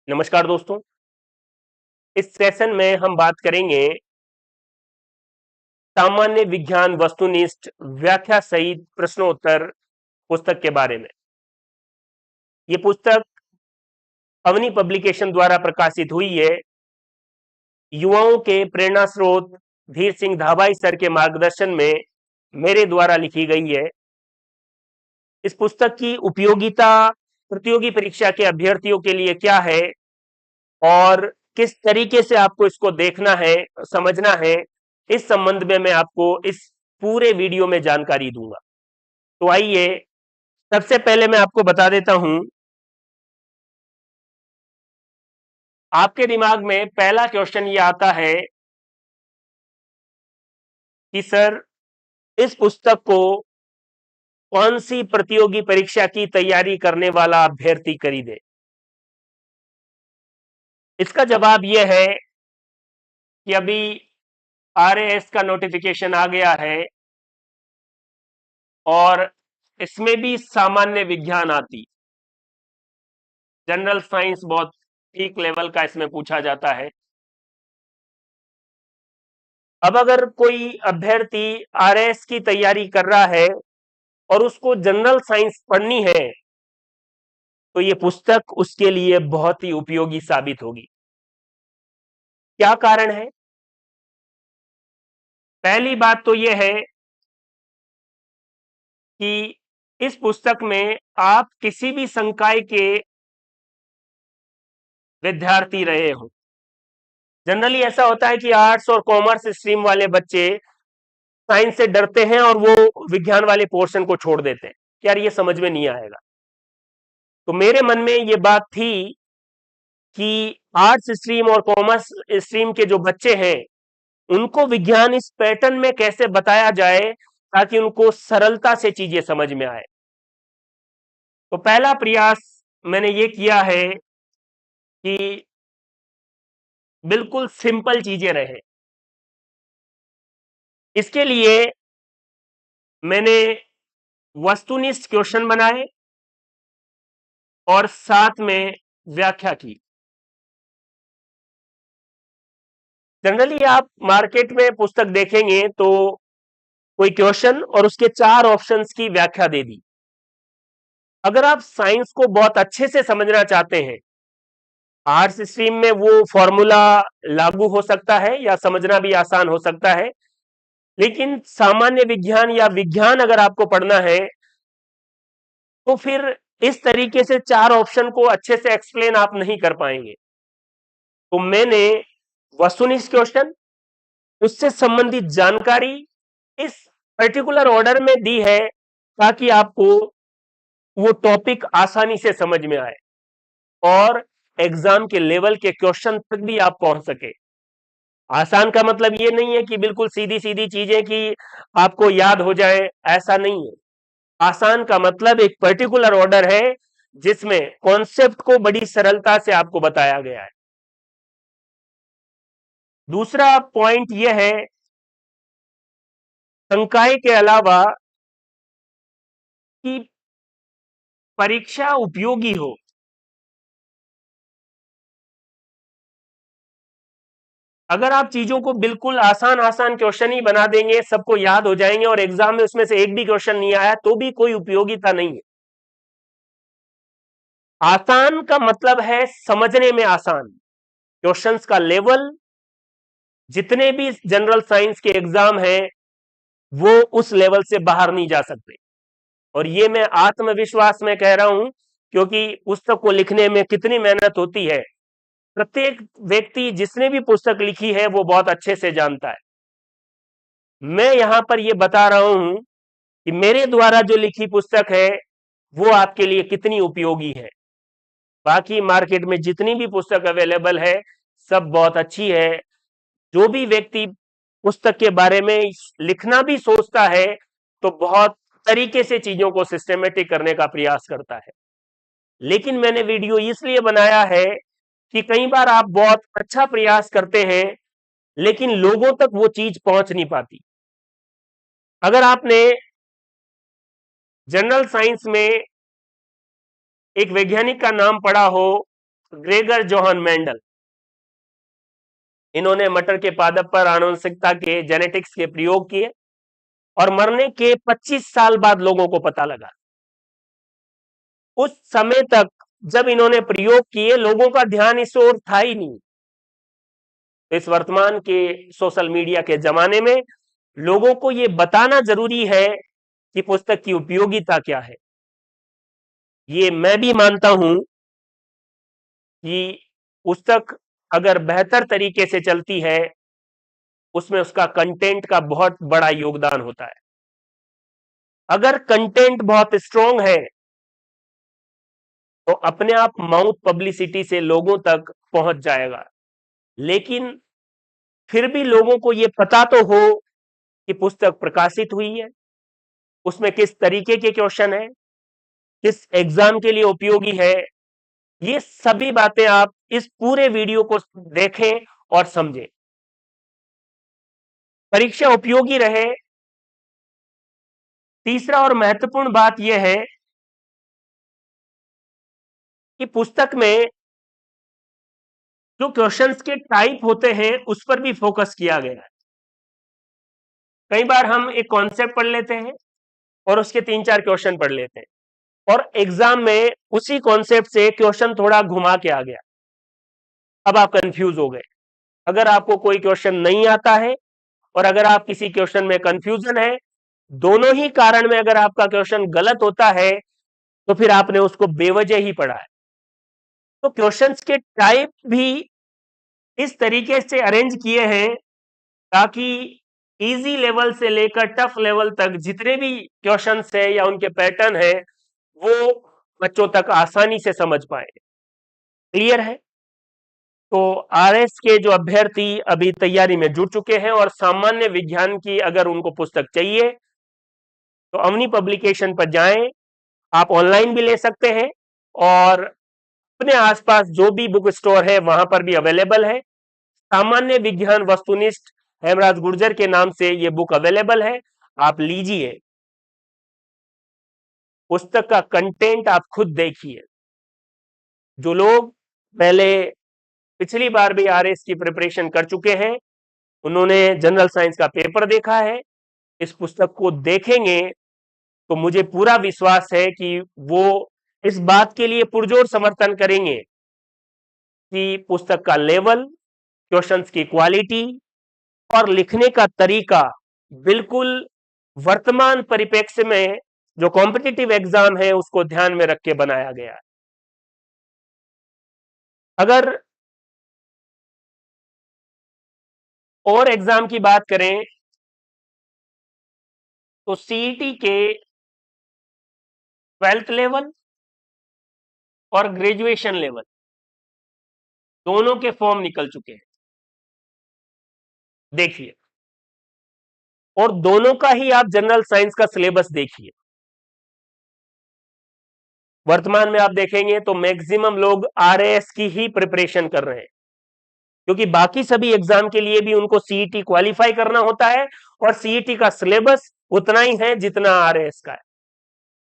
नमस्कार दोस्तों। इस सेशन में हम बात करेंगे सामान्य विज्ञान वस्तुनिष्ठ व्याख्या सहित प्रश्नोत्तर पुस्तक के बारे में। ये पुस्तक अवनी पब्लिकेशन द्वारा प्रकाशित हुई है। युवाओं के प्रेरणा स्रोत धीर सिंह धाबाई सर के मार्गदर्शन में मेरे द्वारा लिखी गई है। इस पुस्तक की उपयोगिता प्रतियोगी परीक्षा के अभ्यर्थियों के लिए क्या है और किस तरीके से आपको इसको देखना है, समझना है, इस संबंध में मैं आपको इस पूरे वीडियो में जानकारी दूंगा। तो आइए सबसे पहले मैं आपको बता देता हूं, आपके दिमाग में पहला क्वेश्चन ये आता है कि सर इस पुस्तक को कौन सी प्रतियोगी परीक्षा की तैयारी करने वाला अभ्यर्थी खरीदे। इसका जवाब यह है कि अभी आरएएस का नोटिफिकेशन आ गया है और इसमें भी सामान्य विज्ञान आती, जनरल साइंस बहुत ठीक लेवल का इसमें पूछा जाता है। अब अगर कोई अभ्यर्थी आरएएस की तैयारी कर रहा है और उसको जनरल साइंस पढ़नी है तो ये पुस्तक उसके लिए बहुत ही उपयोगी साबित होगी। क्या कारण है? पहली बात तो यह है कि इस पुस्तक में आप किसी भी संकाय के विद्यार्थी रहे हो। जनरली ऐसा होता है कि आर्ट्स और कॉमर्स स्ट्रीम वाले बच्चे साइंस से डरते हैं और वो विज्ञान वाले पोर्शन को छोड़ देते हैं, यार ये समझ में नहीं आएगा। तो मेरे मन में ये बात थी कि आर्ट्स स्ट्रीम और कॉमर्स स्ट्रीम के जो बच्चे हैं उनको विज्ञान इस पैटर्न में कैसे बताया जाए ताकि उनको सरलता से चीजें समझ में आए। तो पहला प्रयास मैंने ये किया है कि बिल्कुल सिंपल चीजें रहे। इसके लिए मैंने वस्तुनिष्ठ क्वेश्चन बनाए और साथ में व्याख्या की। जनरली आप मार्केट में पुस्तक देखेंगे तो कोई क्वेश्चन और उसके 4 ऑप्शंस की व्याख्या दे दी। अगर आप साइंस को बहुत अच्छे से समझना चाहते हैं, आर्ट्स स्ट्रीम में वो फॉर्मूला लागू हो सकता है या समझना भी आसान हो सकता है, लेकिन सामान्य विज्ञान या विज्ञान अगर आपको पढ़ना है तो फिर इस तरीके से 4 ऑप्शन को अच्छे से एक्सप्लेन आप नहीं कर पाएंगे। तो मैंने वस्तुनिष्ठ क्वेश्चन, उससे संबंधित जानकारी इस पर्टिकुलर ऑर्डर में दी है ताकि आपको वो टॉपिक आसानी से समझ में आए और एग्जाम के लेवल के क्वेश्चन तक भी आप पहुंच सके। आसान का मतलब ये नहीं है कि बिल्कुल सीधी सीधी चीजें कि आपको याद हो जाए, ऐसा नहीं है। आसान का मतलब एक पर्टिकुलर ऑर्डर है जिसमें कॉन्सेप्ट को बड़ी सरलता से आपको बताया गया है। दूसरा पॉइंट यह है, संकाय के अलावा कि परीक्षा उपयोगी हो। अगर आप चीजों को बिल्कुल आसान आसान क्वेश्चन ही बना देंगे, सबको याद हो जाएंगे और एग्जाम में उसमें से एक भी क्वेश्चन नहीं आया तो भी कोई उपयोगिता नहीं है। आसान का मतलब है समझने में आसान। क्वेश्चंस का लेवल, जितने भी जनरल साइंस के एग्जाम हैं वो उस लेवल से बाहर नहीं जा सकते। और ये मैं आत्मविश्वास में कह रहा हूं क्योंकि पुस्तक को लिखने में कितनी मेहनत होती है प्रत्येक व्यक्ति जिसने भी पुस्तक लिखी है वो बहुत अच्छे से जानता है। मैं यहां पर यह बता रहा हूं कि मेरे द्वारा जो लिखी पुस्तक है वो आपके लिए कितनी उपयोगी है। बाकी मार्केट में जितनी भी पुस्तक अवेलेबल है सब बहुत अच्छी है। जो भी व्यक्ति पुस्तक के बारे में लिखना भी सोचता है तो बहुत तरीके से चीजों को सिस्टमेटिक करने का प्रयास करता है। लेकिन मैंने वीडियो इसलिए बनाया है कि कई बार आप बहुत अच्छा प्रयास करते हैं लेकिन लोगों तक वो चीज पहुंच नहीं पाती। अगर आपने जनरल साइंस में एक वैज्ञानिक का नाम पढ़ा हो ग्रेगर जोहान मेंडल, इन्होंने मटर के पादप पर आनुवंशिकता के जेनेटिक्स के प्रयोग किए और मरने के 25 साल बाद लोगों को पता लगा। उस समय तक जब इन्होंने प्रयोग किए लोगों का ध्यान इस ओर था ही नहीं। इस वर्तमान के सोशल मीडिया के जमाने में लोगों को यह बताना जरूरी है कि पुस्तक की उपयोगिता क्या है। ये मैं भी मानता हूं कि पुस्तक अगर बेहतर तरीके से चलती है उसमें उसका कंटेंट का बहुत बड़ा योगदान होता है। अगर कंटेंट बहुत स्ट्रांग है तो अपने आप माउथ पब्लिसिटी से लोगों तक पहुंच जाएगा, लेकिन फिर भी लोगों को यह पता तो हो कि पुस्तक प्रकाशित हुई है, उसमें किस तरीके के क्वेश्चन है, किस एग्जाम के लिए उपयोगी है। ये सभी बातें आप इस पूरे वीडियो को देखें और समझें। परीक्षा उपयोगी रहे, तीसरा और महत्वपूर्ण बात यह है कि पुस्तक में जो क्वेश्चंस के टाइप होते हैं उस पर भी फोकस किया गया है। कई बार हम एक कॉन्सेप्ट पढ़ लेते हैं और उसके 3-4 क्वेश्चन पढ़ लेते हैं और एग्जाम में उसी कॉन्सेप्ट से क्वेश्चन थोड़ा घुमा के आ गया, अब आप कंफ्यूज हो गए। अगर आपको कोई क्वेश्चन नहीं आता है और अगर आप किसी क्वेश्चन में कंफ्यूजन है, दोनों ही कारण में अगर आपका क्वेश्चन गलत होता है तो फिर आपने उसको बेवजह ही पढ़ा है। तो क्वेश्चंस के टाइप भी इस तरीके से अरेंज किए हैं ताकि इजी लेवल से लेकर टफ लेवल तक जितने भी क्वेश्चंस है या उनके पैटर्न है वो बच्चों तक आसानी से समझ पाए। क्लियर है? तो आरएस के जो अभ्यर्थी अभी तैयारी में जुट चुके हैं और सामान्य विज्ञान की अगर उनको पुस्तक चाहिए तो अवनी पब्लिकेशन पर जाएं। आप ऑनलाइन भी ले सकते हैं और अपने आसपास जो भी बुक स्टोर है वहां पर भी अवेलेबल है। सामान्य विज्ञान वस्तुनिष्ठ हेमराज गुर्जर के नाम से यह बुक अवेलेबल है, आप लीजिए। पुस्तक का कंटेंट आप खुद देखिए। जो लोग पहले पिछली बार भी आरएस की प्रिपरेशन कर चुके हैं, उन्होंने जनरल साइंस का पेपर देखा है, इस पुस्तक को देखेंगे तो मुझे पूरा विश्वास है कि वो इस बात के लिए पुरजोर समर्थन करेंगे कि पुस्तक का लेवल, क्वेश्चंस की क्वालिटी और लिखने का तरीका बिल्कुल वर्तमान परिप्रेक्ष्य में जो कॉम्पिटिटिव एग्जाम है उसको ध्यान में रख के बनाया गया है। अगर और एग्जाम की बात करें तो सीईटी के 12th लेवल और ग्रेजुएशन लेवल दोनों के फॉर्म निकल चुके हैं, देखिए। और दोनों का ही आप जनरल साइंस का सिलेबस देखिए। वर्तमान में आप देखेंगे तो मैक्सिमम लोग आरएएस की ही प्रिपरेशन कर रहे हैं, क्योंकि बाकी सभी एग्जाम के लिए भी उनको सीईटी क्वालिफाई करना होता है और सीईटी का सिलेबस उतना ही है जितना आरएएस का है।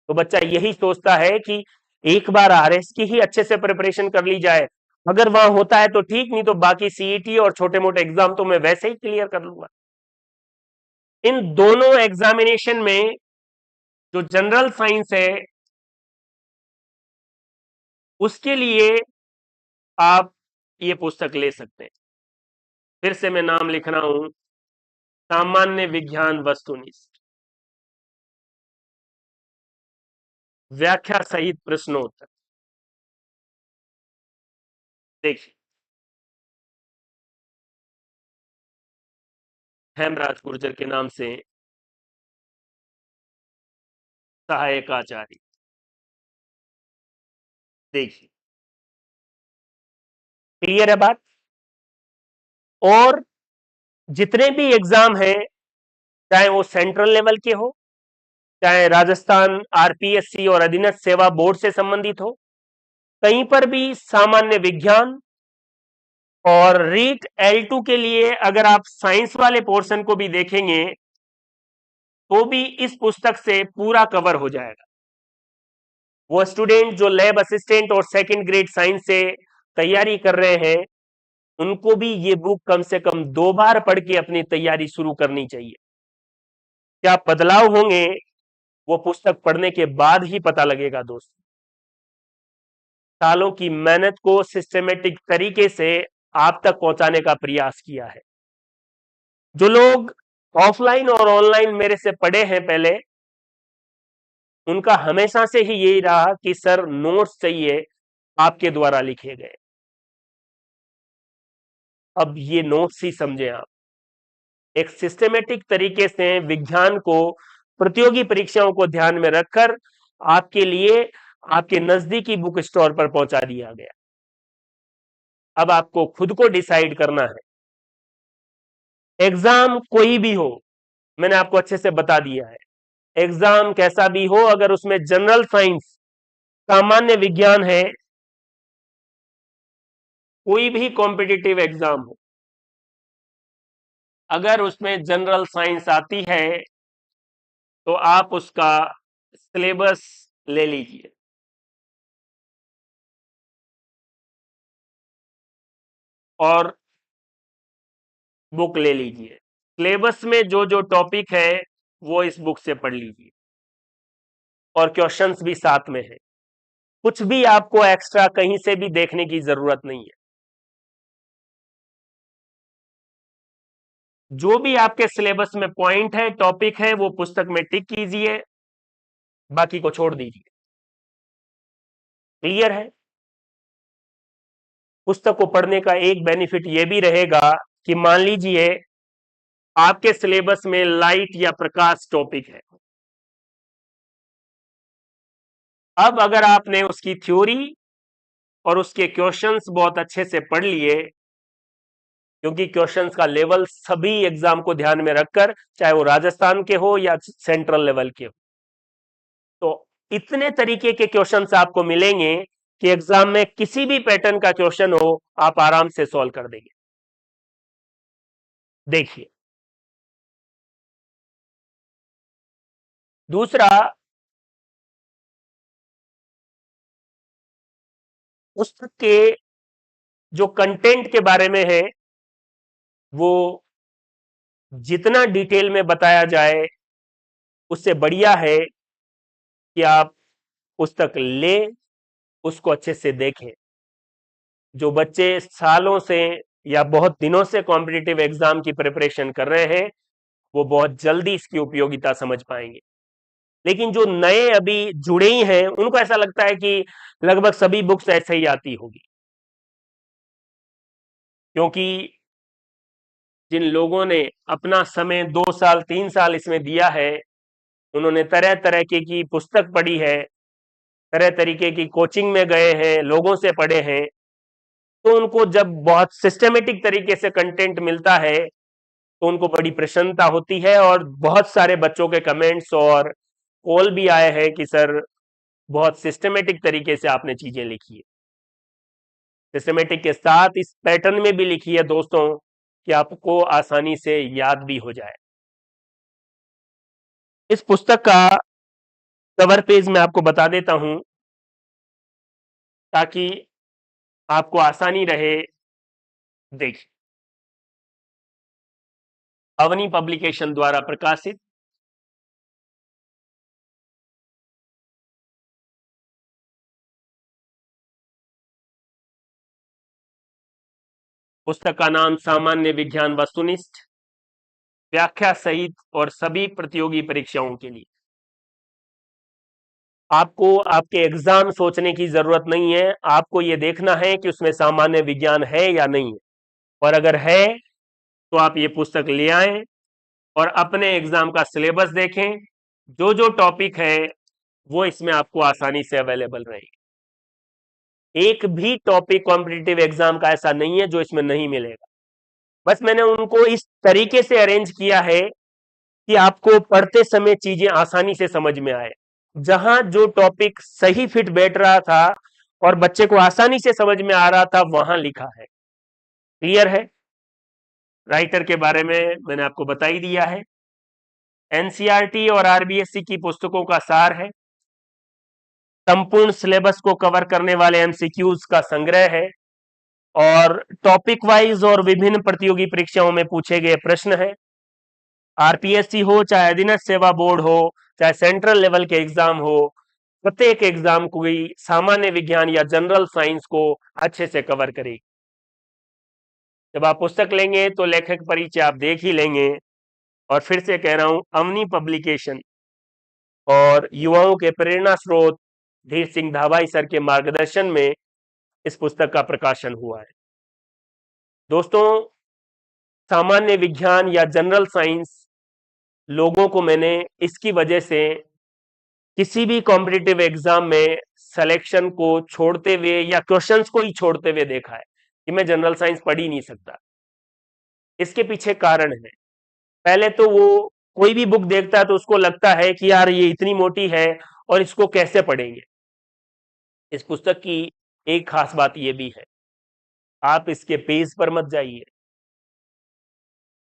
तो बच्चा यही सोचता है कि एक बार आरएएस की ही अच्छे से प्रिपरेशन कर ली जाए, अगर वहां होता है तो ठीक, नहीं तो बाकी सीईटी और छोटे मोटे एग्जाम तो मैं वैसे ही क्लियर कर लूंगा। इन दोनों एग्जामिनेशन में जो जनरल साइंस है उसके लिए आप ये पुस्तक ले सकते हैं। फिर से मैं नाम लिख रहा हूं, सामान्य विज्ञान वस्तुनिष्ठ, व्याख्या सहित प्रश्नोत्तर। देखिए, हेमराज गुर्जर के नाम से सहायक आचार्य। देखिए, क्लियर है बात? और जितने भी एग्जाम हैं, चाहे वो सेंट्रल लेवल के हो, चाहे राजस्थान आरपीएससी और अधीनस्थ सेवा बोर्ड से संबंधित हो, कहीं पर भी सामान्य विज्ञान और रीट L2 के लिए अगर आप साइंस वाले पोर्शन को भी देखेंगे तो भी इस पुस्तक से पूरा कवर हो जाएगा। वो स्टूडेंट जो लैब असिस्टेंट और सेकंड ग्रेड साइंस से तैयारी कर रहे हैं उनको भी ये बुक कम से कम 2 बार पढ़ के अपनी तैयारी शुरू करनी चाहिए। क्या बदलाव होंगे वो पुस्तक पढ़ने के बाद ही पता लगेगा दोस्त। सालों की मेहनत को सिस्टमेटिक तरीके से आप तक पहुंचाने का प्रयास किया है। जो लोग ऑफलाइन और ऑनलाइन मेरे से पढ़े हैं पहले, उनका हमेशा से ही यही रहा कि सर नोट्स चाहिए आपके द्वारा लिखे गए। अब ये नोट्स ही समझें आप। एक सिस्टमेटिक तरीके से विज्ञान को प्रतियोगी परीक्षाओं को ध्यान में रखकर आपके लिए आपके नजदीकी बुक स्टोर पर पहुंचा दिया गया। अब आपको खुद को डिसाइड करना है। एग्जाम कोई भी हो, मैंने आपको अच्छे से बता दिया है, एग्जाम कैसा भी हो, अगर उसमें जनरल साइंस सामान्य विज्ञान है, कोई भी कॉम्पिटिटिव एग्जाम हो, अगर उसमें जनरल साइंस आती है तो आप उसका सिलेबस ले लीजिए और बुक ले लीजिए। सिलेबस में जो जो टॉपिक है वो इस बुक से पढ़ लीजिए और क्वेश्चंस भी साथ में है। कुछ भी आपको एक्स्ट्रा कहीं से भी देखने की जरूरत नहीं है। जो भी आपके सिलेबस में पॉइंट है, टॉपिक है, वो पुस्तक में टिक कीजिए, बाकी को छोड़ दीजिए। क्लियर है। पुस्तक को पढ़ने का एक बेनिफिट यह भी रहेगा कि मान लीजिए आपके सिलेबस में लाइट या प्रकाश टॉपिक है। अब अगर आपने उसकी थ्योरी और उसके क्वेश्चंस बहुत अच्छे से पढ़ लिए, क्योंकि क्वेश्चंस का लेवल सभी एग्जाम को ध्यान में रखकर, चाहे वो राजस्थान के हो या सेंट्रल लेवल के हो, तो इतने तरीके के क्वेश्चंस आपको मिलेंगे कि एग्जाम में किसी भी पैटर्न का क्वेश्चन हो आप आराम से सॉल्व कर देंगे। देखिए, दूसरा, पुस्तक के जो कंटेंट के बारे में है वो जितना डिटेल में बताया जाए उससे बढ़िया है कि आप पुस्तक लें, उसको अच्छे से देखें। जो बच्चे सालों से या बहुत दिनों से कॉम्पिटिटिव एग्जाम की प्रिपरेशन कर रहे हैं वो बहुत जल्दी इसकी उपयोगिता समझ पाएंगे। लेकिन जो नए अभी जुड़े ही हैं उनको ऐसा लगता है कि लगभग सभी बुक्स ऐसे ही आती होगी, क्योंकि जिन लोगों ने अपना समय 2 साल 3 साल इसमें दिया है, उन्होंने तरह तरह की पुस्तक पढ़ी है, तरह तरीके की कोचिंग में गए हैं, लोगों से पढ़े हैं, तो उनको जब बहुत सिस्टमेटिक तरीके से कंटेंट मिलता है तो उनको बड़ी प्रसन्नता होती है। और बहुत सारे बच्चों के कमेंट्स और कॉल भी आए हैं कि सर बहुत सिस्टमेटिक तरीके से आपने चीजें लिखी है। सिस्टमेटिक के साथ इस पैटर्न में भी लिखी है दोस्तों कि आपको आसानी से याद भी हो जाए। इस पुस्तक का कवर पेज मैं आपको बता देता हूं ताकि आपको आसानी रहे। देखिए, अवनी पब्लिकेशन द्वारा प्रकाशित पुस्तक का नाम सामान्य विज्ञान वस्तुनिष्ठ, व्याख्या सहित और सभी प्रतियोगी परीक्षाओं के लिए। आपको आपके एग्जाम सोचने की जरूरत नहीं है, आपको यह देखना है कि उसमें सामान्य विज्ञान है या नहीं है, और अगर है तो आप ये पुस्तक ले आए और अपने एग्जाम का सिलेबस देखें। जो जो टॉपिक है वो इसमें आपको आसानी से अवेलेबल रहेगी। एक भी टॉपिक कॉम्पिटिटिव एग्जाम का ऐसा नहीं है जो इसमें नहीं मिलेगा। बस मैंने उनको इस तरीके से अरेंज किया है कि आपको पढ़ते समय चीजें आसानी से समझ में आए। जहां जो टॉपिक सही फिट बैठ रहा था और बच्चे को आसानी से समझ में आ रहा था वहां लिखा है। क्लियर है। राइटर के बारे में मैंने आपको बता ही दिया है। एनसीईआरटी और आरबीएससी की पुस्तकों का सार है। संपूर्ण सिलेबस को कवर करने वाले एमसीक्यूज का संग्रह है। और टॉपिक वाइज और विभिन्न प्रतियोगी परीक्षाओं में पूछे गए प्रश्न है। आरपीएससी हो, चाहे अधीनस्थ सेवा बोर्ड हो, चाहे सेंट्रल लेवल के एग्जाम हो, प्रत्येक एग्जाम कोई सामान्य विज्ञान या जनरल साइंस को अच्छे से कवर करेगी। जब आप पुस्तक लेंगे तो लेखक परिचय आप देख ही लेंगे, और फिर से कह रहा हूं, अवनी पब्लिकेशन और युवाओं के प्रेरणा स्रोत धीर सिंह धावाई सर के मार्गदर्शन में इस पुस्तक का प्रकाशन हुआ है। दोस्तों, सामान्य विज्ञान या जनरल साइंस लोगों को मैंने इसकी वजह से किसी भी कॉम्पिटिटिव एग्जाम में सिलेक्शन को छोड़ते हुए या क्वेश्चंस को ही छोड़ते हुए देखा है कि मैं जनरल साइंस पढ़ ही नहीं सकता। इसके पीछे कारण है, पहले तो वो कोई भी बुक देखता है तो उसको लगता है कि यार ये इतनी मोटी है और इसको कैसे पढ़ेंगे। इस पुस्तक की एक खास बात ये भी है, आप इसके पेज पर मत जाइए,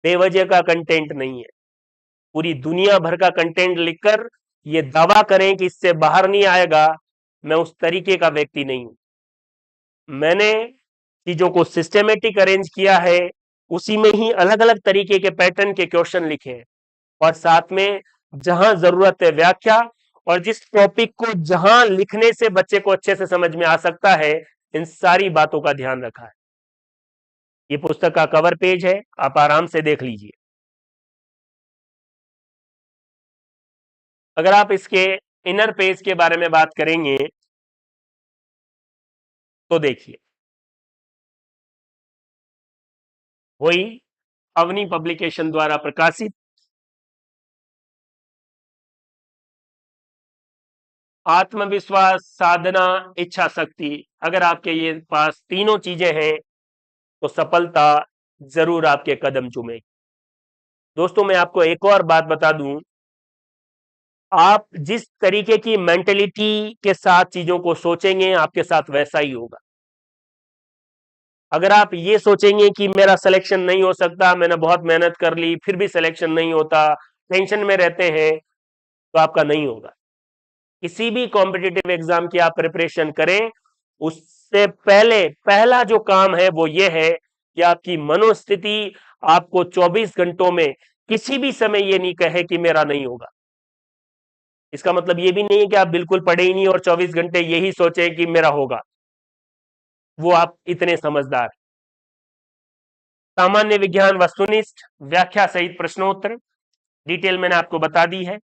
बेवजह का कंटेंट नहीं है। पूरी दुनिया भर का कंटेंट लिखकर ये दावा करें कि इससे बाहर नहीं आएगा, मैं उस तरीके का व्यक्ति नहीं हूं। मैंने चीजों को सिस्टेमेटिक अरेंज किया है, उसी में ही अलग अलग तरीके के पैटर्न के क्वेश्चन लिखे हैं, और साथ में जहां जरूरत है व्याख्या, और जिस टॉपिक को जहां लिखने से बच्चे को अच्छे से समझ में आ सकता है, इन सारी बातों का ध्यान रखा है। ये पुस्तक का कवर पेज है, आप आराम से देख लीजिए। अगर आप इसके इनर पेज के बारे में बात करेंगे तो देखिए, वही अवनी पब्लिकेशन द्वारा प्रकाशित आत्मविश्वास, साधना, इच्छा शक्ति, अगर आपके ये पास तीनों चीजें हैं तो सफलता जरूर आपके कदम चूमेगी। दोस्तों, मैं आपको एक और बात बता दूं, आप जिस तरीके की मेंटेलिटी के साथ चीजों को सोचेंगे आपके साथ वैसा ही होगा। अगर आप ये सोचेंगे कि मेरा सिलेक्शन नहीं हो सकता, मैंने बहुत मेहनत कर ली फिर भी सिलेक्शन नहीं होता, टेंशन में रहते हैं, तो आपका नहीं होगा। किसी भी कॉम्पिटिटिव एग्जाम की आप प्रिपरेशन करें, उससे पहले पहला जो काम है वो ये है कि आपकी मनोस्थिति आपको 24 घंटों में किसी भी समय ये नहीं कहे कि मेरा नहीं होगा। इसका मतलब ये भी नहीं है कि आप बिल्कुल पढ़े ही नहीं और 24 घंटे यही सोचें कि मेरा होगा, वो आप इतने समझदार। सामान्य विज्ञान वस्तुनिष्ठ व्याख्या सहित प्रश्नोत्तर डिटेल मैंने आपको बता दी है।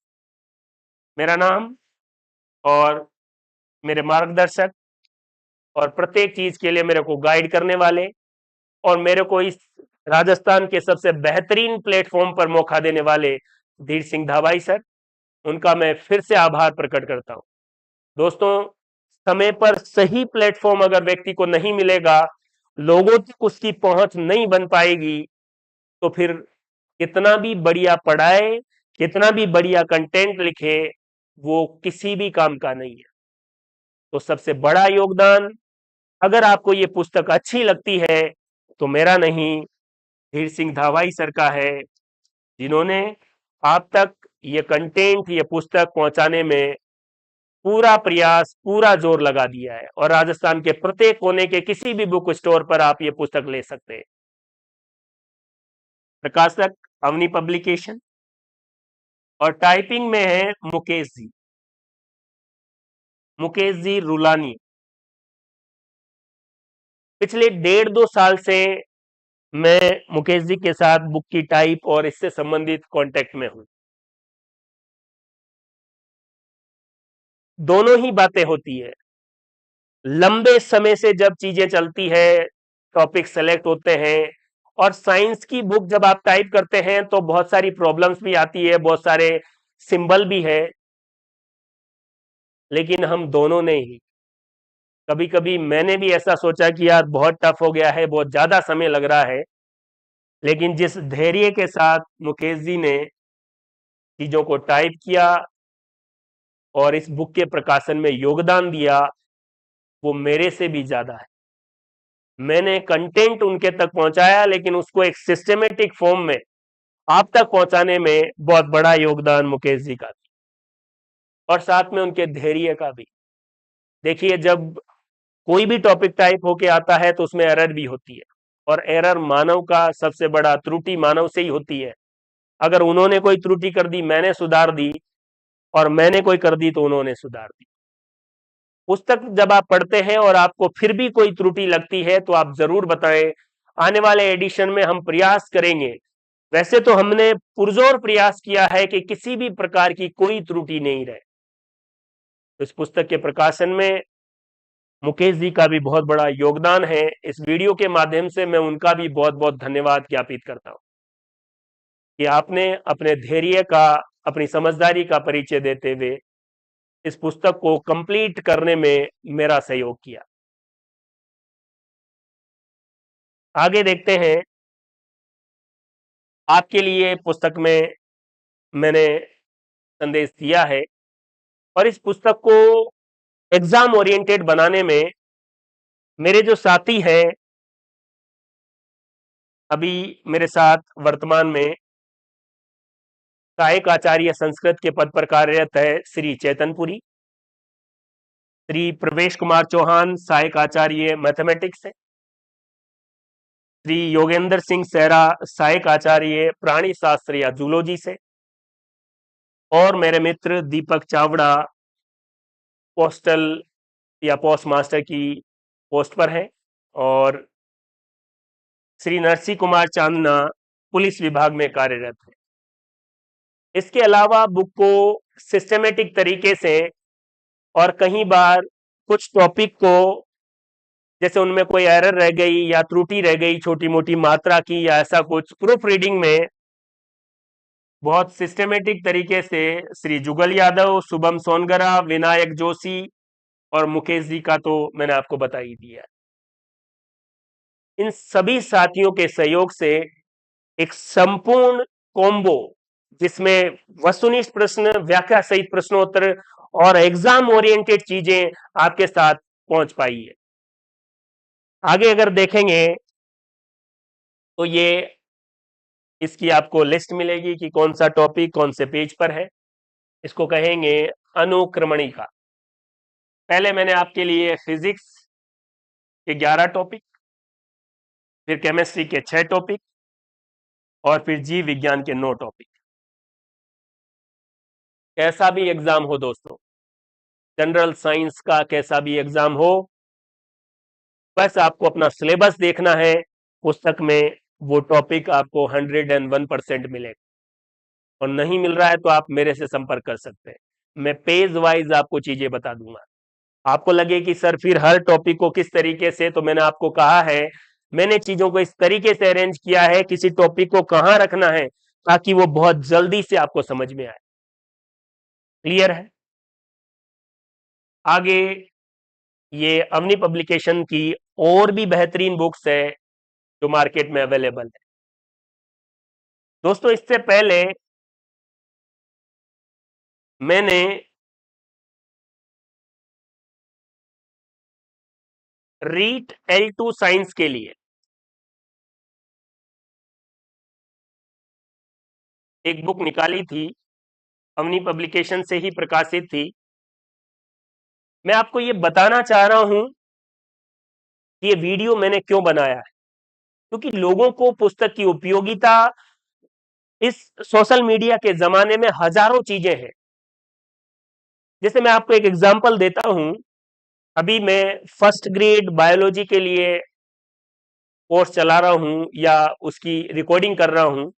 मेरा नाम और मेरे मार्गदर्शक और प्रत्येक चीज के लिए मेरे को गाइड करने वाले और मेरे को इस राजस्थान के सबसे बेहतरीन प्लेटफॉर्म पर मौका देने वाले धीर सिंह धावाई सर, उनका मैं फिर से आभार प्रकट करता हूं। दोस्तों, समय पर सही प्लेटफॉर्म अगर व्यक्ति को नहीं मिलेगा, लोगों तक उसकी पहुंच नहीं बन पाएगी, तो फिर कितना भी बढ़िया पढ़ाए, कितना भी बढ़िया कंटेंट लिखे, वो किसी भी काम का नहीं है। तो सबसे बड़ा योगदान, अगर आपको ये पुस्तक अच्छी लगती है तो मेरा नहीं, धीर सिंह धावाई सर का है, जिन्होंने आप तक ये कंटेंट, ये पुस्तक पहुंचाने में पूरा प्रयास, पूरा जोर लगा दिया है। और राजस्थान के प्रत्येक कोने के किसी भी बुक स्टोर पर आप ये पुस्तक ले सकते हैं। प्रकाशक अवनी पब्लिकेशन, और टाइपिंग में है मुकेश जी रुलानी। पिछले 1.5-2 साल से मैं मुकेश जी के साथ बुक की टाइप और इससे संबंधित कांटेक्ट में हूं। दोनों ही बातें होती है, लंबे समय से जब चीजें चलती है, टॉपिक सेलेक्ट होते हैं, और साइंस की बुक जब आप टाइप करते हैं तो बहुत सारी प्रॉब्लम्स भी आती है, बहुत सारे सिंबल भी है, लेकिन हम दोनों ने ही, कभी कभी मैंने भी ऐसा सोचा कि यार बहुत टफ हो गया है, बहुत ज्यादा समय लग रहा है, लेकिन जिस धैर्य के साथ मुकेश जी ने चीजों को टाइप किया और इस बुक के प्रकाशन में योगदान दिया, वो मेरे से भी ज्यादा है। मैंने कंटेंट उनके तक पहुंचाया, लेकिन उसको एक सिस्टमेटिक फॉर्म में आप तक पहुंचाने में बहुत बड़ा योगदान मुकेश जी का, और साथ में उनके धैर्य का भी। देखिए, जब कोई भी टॉपिक टाइप होके आता है तो उसमें एरर भी होती है, और एरर मानव का सबसे बड़ा त्रुटि मानव से ही होती है। अगर उन्होंने कोई त्रुटि कर दी मैंने सुधार दी, और मैंने कोई कर दी तो उन्होंने सुधार दी। पुस्तक जब आप पढ़ते हैं और आपको फिर भी कोई त्रुटि लगती है तो आप जरूर बताएं। आने वाले एडिशन में हम प्रयास करेंगे, वैसे तो हमने पुरजोर प्रयास किया है कि किसी भी प्रकार की कोई त्रुटि नहीं रहे। इस पुस्तक के प्रकाशन में मुकेश जी का भी बहुत बड़ा योगदान है। इस वीडियो के माध्यम से मैं उनका भी बहुत बहुत धन्यवाद ज्ञापित करता हूं कि आपने अपने धैर्य का, अपनी समझदारी का परिचय देते हुए इस पुस्तक को कंप्लीट करने में मेरा सहयोग किया। आगे देखते हैं। आपके लिए पुस्तक में मैंने संदेश दिया है, और इस पुस्तक को एग्जाम ओरिएंटेड बनाने में मेरे जो साथी हैं, अभी मेरे साथ वर्तमान में सहायक आचार्य संस्कृत के पद पर कार्यरत है श्री चैतनपुरी, श्री प्रवेश कुमार चौहान सहायक आचार्य मैथमेटिक्स है, श्री योगेंद्र सिंह सेहरा सहायक आचार्य प्राणी शास्त्र या जूलॉजी से, और मेरे मित्र दीपक चावड़ा पोस्टल या पोस्ट मास्टर की पोस्ट पर है, और श्री नरसिंह कुमार चांदना पुलिस विभाग में कार्यरत है। इसके अलावा बुक को सिस्टमेटिक तरीके से, और कई बार कुछ टॉपिक को जैसे उनमें कोई एरर रह गई या त्रुटि रह गई छोटी मोटी मात्रा की या ऐसा कुछ, प्रूफ रीडिंग में बहुत सिस्टमेटिक तरीके से श्री जुगल यादव, शुभम सोनगरा, विनायक जोशी और मुकेश जी का तो मैंने आपको बता ही दिया। इन सभी साथियों के सहयोग से एक संपूर्ण कॉम्बो, जिसमें वस्तुनिष्ठ प्रश्न, व्याख्या सहित प्रश्नोत्तर और एग्जाम ओरिएंटेड चीजें आपके साथ पहुंच पाई है। आगे अगर देखेंगे तो ये इसकी आपको लिस्ट मिलेगी कि कौन सा टॉपिक कौन से पेज पर है। इसको कहेंगे अनुक्रमणिका। पहले मैंने आपके लिए फिजिक्स के 11 टॉपिक, फिर केमिस्ट्री के 6 टॉपिक, और फिर जीव विज्ञान के 9 टॉपिक। कैसा भी एग्जाम हो दोस्तों, जनरल साइंस का कैसा भी एग्जाम हो, बस आपको अपना सिलेबस देखना है। पुस्तक में वो टॉपिक आपको 101% मिलेगा, और नहीं मिल रहा है तो आप मेरे से संपर्क कर सकते हैं। मैं पेज वाइज आपको चीजें बता दूंगा। आपको लगे कि सर फिर हर टॉपिक को किस तरीके से, तो मैंने आपको कहा है मैंने चीजों को इस तरीके से अरेंज किया है, किसी टॉपिक को कहां रखना है ताकि वो बहुत जल्दी से आपको समझ में आए। क्लियर है? आगे ये अवनी पब्लिकेशन की और भी बेहतरीन बुक्स है जो मार्केट में अवेलेबल है। दोस्तों इससे पहले मैंने रीट L2 साइंस के लिए एक बुक निकाली थी, अवनी पब्लिकेशन से ही प्रकाशित थी। मैं आपको ये बताना चाह रहा हूं कि ये वीडियो मैंने क्यों बनाया है, क्योंकि लोगों को पुस्तक की उपयोगिता, इस सोशल मीडिया के जमाने में हजारों चीजें हैं। जैसे मैं आपको एक एग्जांपल देता हूं, अभी मैं फर्स्ट ग्रेड बायोलॉजी के लिए कोर्स चला रहा हूं या उसकी रिकॉर्डिंग कर रहा हूं,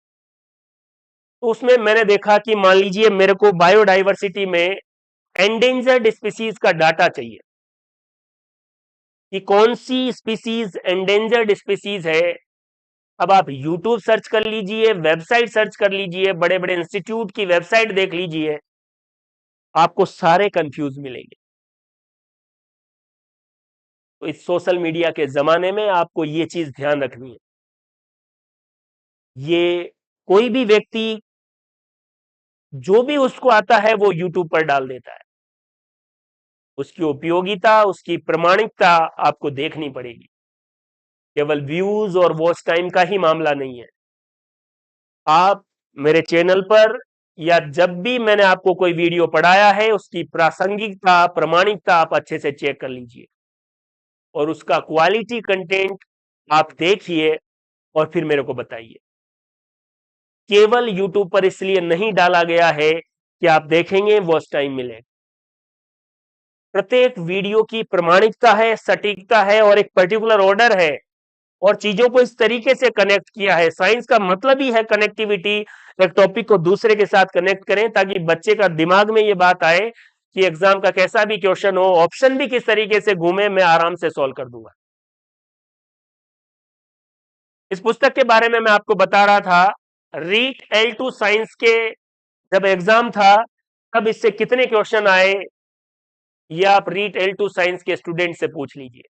तो उसमें मैंने देखा कि मान लीजिए मेरे को बायोडाइवर्सिटी में एंडेंजर्ड स्पीसीज का डाटा चाहिए कि कौन सी स्पीसीज एंडेंजर्ड स्पीसीज है। अब आप YouTube सर्च कर लीजिए, वेबसाइट सर्च कर लीजिए, बड़े बड़े इंस्टीट्यूट की वेबसाइट देख लीजिए, आपको सारे कंफ्यूज मिलेंगे। तो इस सोशल मीडिया के जमाने में आपको ये चीज ध्यान रखनी है। ये कोई भी व्यक्ति जो भी उसको आता है वो YouTube पर डाल देता है, उसकी उपयोगिता, उसकी प्रमाणिकता आपको देखनी पड़ेगी। केवल व्यूज और वॉच टाइम का ही मामला नहीं है। आप मेरे चैनल पर या जब भी मैंने आपको कोई वीडियो पढ़ाया है उसकी प्रासंगिकता, प्रमाणिकता आप अच्छे से चेक कर लीजिए। और उसका क्वालिटी कंटेंट आप देखिए और फिर मेरे को बताइए। केवल यूट्यूब पर इसलिए नहीं डाला गया है कि आप देखेंगे वॉच टाइम मिले। प्रत्येक वीडियो की प्रामाणिकता है, सटीकता है और एक पर्टिकुलर ऑर्डर है और चीजों को इस तरीके से कनेक्ट किया है। साइंस का मतलब ही है कनेक्टिविटी। एक टॉपिक को दूसरे के साथ कनेक्ट करें ताकि बच्चे का दिमाग में ये बात आए कि एग्जाम का कैसा भी क्वेश्चन हो, ऑप्शन भी किस तरीके से घूमे, मैं आराम से सॉल्व कर दूंगा। इस पुस्तक के बारे में मैं आपको बता रहा था। रीट L2 साइंस के जब एग्जाम था तब इससे कितने क्वेश्चन आए, ये आप रीट L2 साइंस के स्टूडेंट से पूछ लीजिए।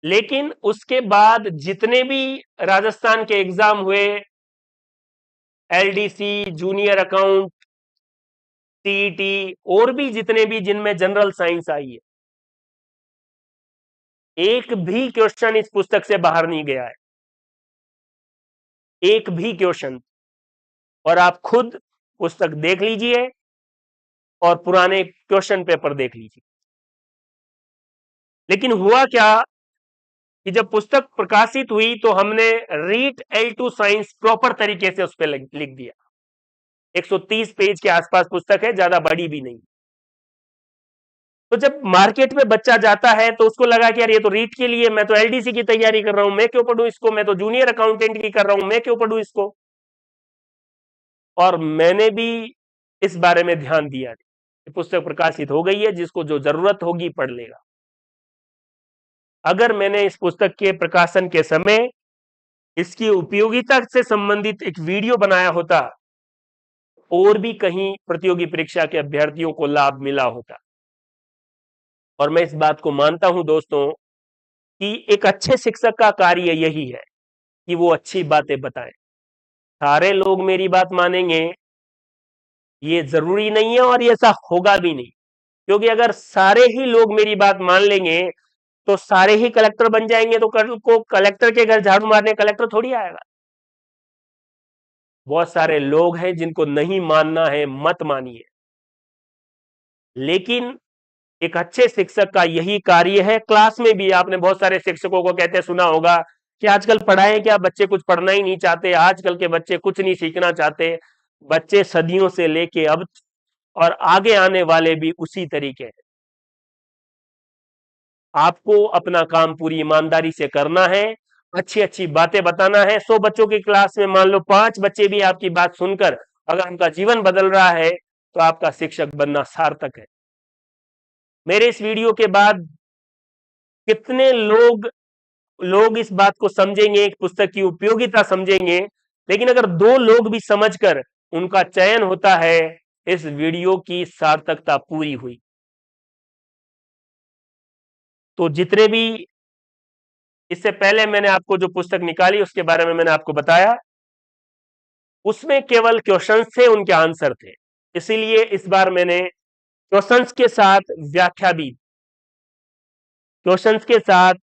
लेकिन उसके बाद जितने भी राजस्थान के एग्जाम हुए, LDC, जूनियर अकाउंट, सीईटी और भी जितने भी जिनमें जनरल साइंस आई है, एक भी क्वेश्चन इस पुस्तक से बाहर नहीं गया है, एक भी क्वेश्चन। और आप खुद पुस्तक देख लीजिए और पुराने क्वेश्चन पेपर देख लीजिए। लेकिन हुआ क्या कि जब पुस्तक प्रकाशित हुई तो हमने रीट L2 साइंस प्रॉपर तरीके से उस पर लिख दिया। 130 पेज के आसपास पुस्तक है, ज्यादा बड़ी भी नहीं। तो जब मार्केट में बच्चा जाता है तो उसको लगा कि यार ये तो रीट के लिए, मैं तो LDC की तैयारी कर रहा हूं, मैं क्यों पढ़ूं इसको, मैं तो जूनियर अकाउंटेंट की कर रहा हूं, मैं क्यों पढ़ूं इसको। और मैंने भी इस बारे में ध्यान दिया कि पुस्तक प्रकाशित हो गई है, जिसको जो जरूरत होगी पढ़ लेगा। अगर मैंने इस पुस्तक के प्रकाशन के समय इसकी उपयोगिता से संबंधित एक वीडियो बनाया होता, और भी कहीं प्रतियोगी परीक्षा के अभ्यर्थियों को लाभ मिला होता। और मैं इस बात को मानता हूं दोस्तों कि एक अच्छे शिक्षक का कार्य यही है कि वो अच्छी बातें बताएं। सारे लोग मेरी बात मानेंगे ये जरूरी नहीं है और ये ऐसा होगा भी नहीं, क्योंकि अगर सारे ही लोग मेरी बात मान लेंगे तो सारे ही कलेक्टर बन जाएंगे, तो कल को कलेक्टर के घर झाड़ू मारने कलेक्टर थोड़ी आएगा। बहुत सारे लोग हैं जिनको नहीं मानना है, मत मानिए। लेकिन एक अच्छे शिक्षक का यही कार्य है। क्लास में भी आपने बहुत सारे शिक्षकों को कहते सुना होगा कि आजकल पढ़ाएं क्या, बच्चे कुछ पढ़ना ही नहीं चाहते, आजकल के बच्चे कुछ नहीं सीखना चाहते। बच्चे सदियों से लेके अब और आगे आने वाले भी उसी तरीके हैं। आपको अपना काम पूरी ईमानदारी से करना है, अच्छी अच्छी बातें बताना है। 100 बच्चों की क्लास में मान लो 5 बच्चे भी आपकी बात सुनकर अगर उनका जीवन बदल रहा है तो आपका शिक्षक बनना सार्थक है। मेरे इस वीडियो के बाद कितने लोग इस बात को समझेंगे, एक पुस्तक की उपयोगिता समझेंगे। लेकिन अगर 2 लोग भी समझकर उनका चयन होता है, इस वीडियो की सार्थकता पूरी हुई। तो जितने भी इससे पहले मैंने आपको जो पुस्तक निकाली उसके बारे में मैंने आपको बताया, उसमें केवल क्वेश्चंस थे, उनके आंसर थे। इसीलिए इस बार मैंने क्वेश्चंस के साथ व्याख्या भी, क्वेश्चंस के साथ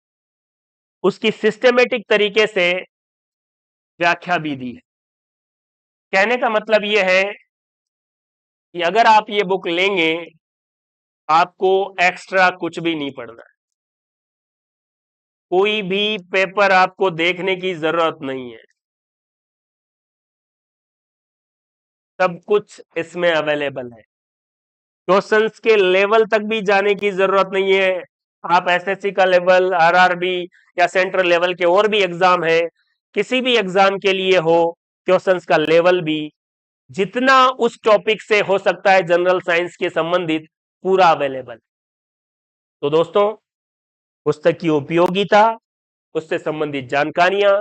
उसकी सिस्टमेटिक तरीके से व्याख्या भी दी है। कहने का मतलब यह है कि अगर आप ये बुक लेंगे, आपको एक्स्ट्रा कुछ भी नहीं पढ़ना है, कोई भी पेपर आपको देखने की जरूरत नहीं है, सब कुछ इसमें अवेलेबल है। क्वेश्चंस के लेवल तक भी जाने की जरूरत नहीं है। आप एसएससी का लेवल, आरआरबी या सेंट्रल लेवल के और भी एग्जाम है, किसी भी एग्जाम के लिए हो, क्वेश्चंस का लेवल भी जितना उस टॉपिक से हो सकता है जनरल साइंस के संबंधित, पूरा अवेलेबल। तो दोस्तों, पुस्तक की उपयोगिता, उससे संबंधित जानकारियां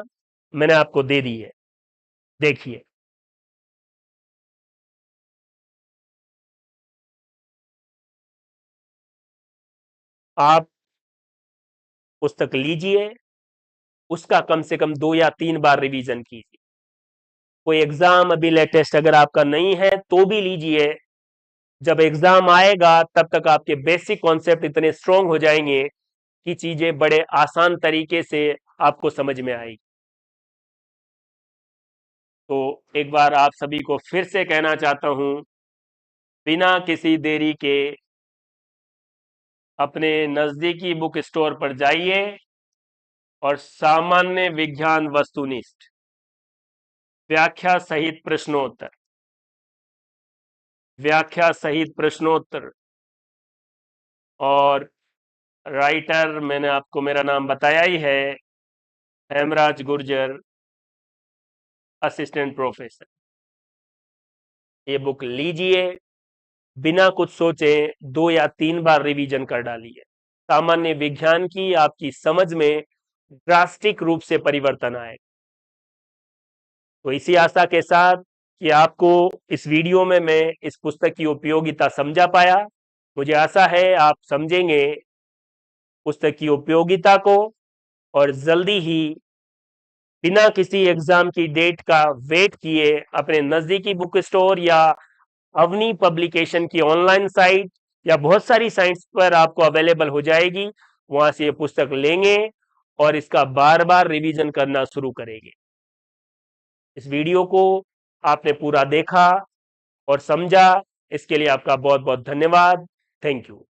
मैंने आपको दे दी है। देखिए, आप पुस्तक लीजिए, उसका कम से कम 2 या 3 बार रिवीजन कीजिए। कोई एग्जाम अभी लेटेस्ट अगर आपका नहीं है तो भी लीजिए। जब एग्जाम आएगा तब तक आपके बेसिक कॉन्सेप्ट इतने स्ट्रांग हो जाएंगे कि चीजें बड़े आसान तरीके से आपको समझ में आएगी। तो एक बार आप सभी को फिर से कहना चाहता हूं, बिना किसी देरी के अपने नजदीकी बुक स्टोर पर जाइए और सामान्य विज्ञान वस्तुनिष्ठ व्याख्या सहित प्रश्नोत्तर, व्याख्या सहित प्रश्नोत्तर और राइटर मैंने आपको मेरा नाम बताया ही है, हेमराज गुर्जर, असिस्टेंट प्रोफेसर। ये बुक लीजिए, बिना कुछ सोचे 2 या 3 बार रिवीजन कर डालिए। सामान्य विज्ञान की आपकी समझ में ड्रास्टिक रूप से परिवर्तन आए। तो इसी आशा के साथ कि आपको इस वीडियो में मैं इस पुस्तक की उपयोगिता समझा पाया, मुझे आशा है आप समझेंगे पुस्तक की उपयोगिता को और जल्दी ही बिना किसी एग्जाम की डेट का वेट किए अपने नजदीकी बुक स्टोर या अवनी पब्लिकेशन की ऑनलाइन साइट या बहुत सारी साइट्स पर आपको अवेलेबल हो जाएगी, वहां से ये पुस्तक लेंगे और इसका बार बार रिवीजन करना शुरू करेंगे। इस वीडियो को आपने पूरा देखा और समझा, इसके लिए आपका बहुत बहुत धन्यवाद। Thank you.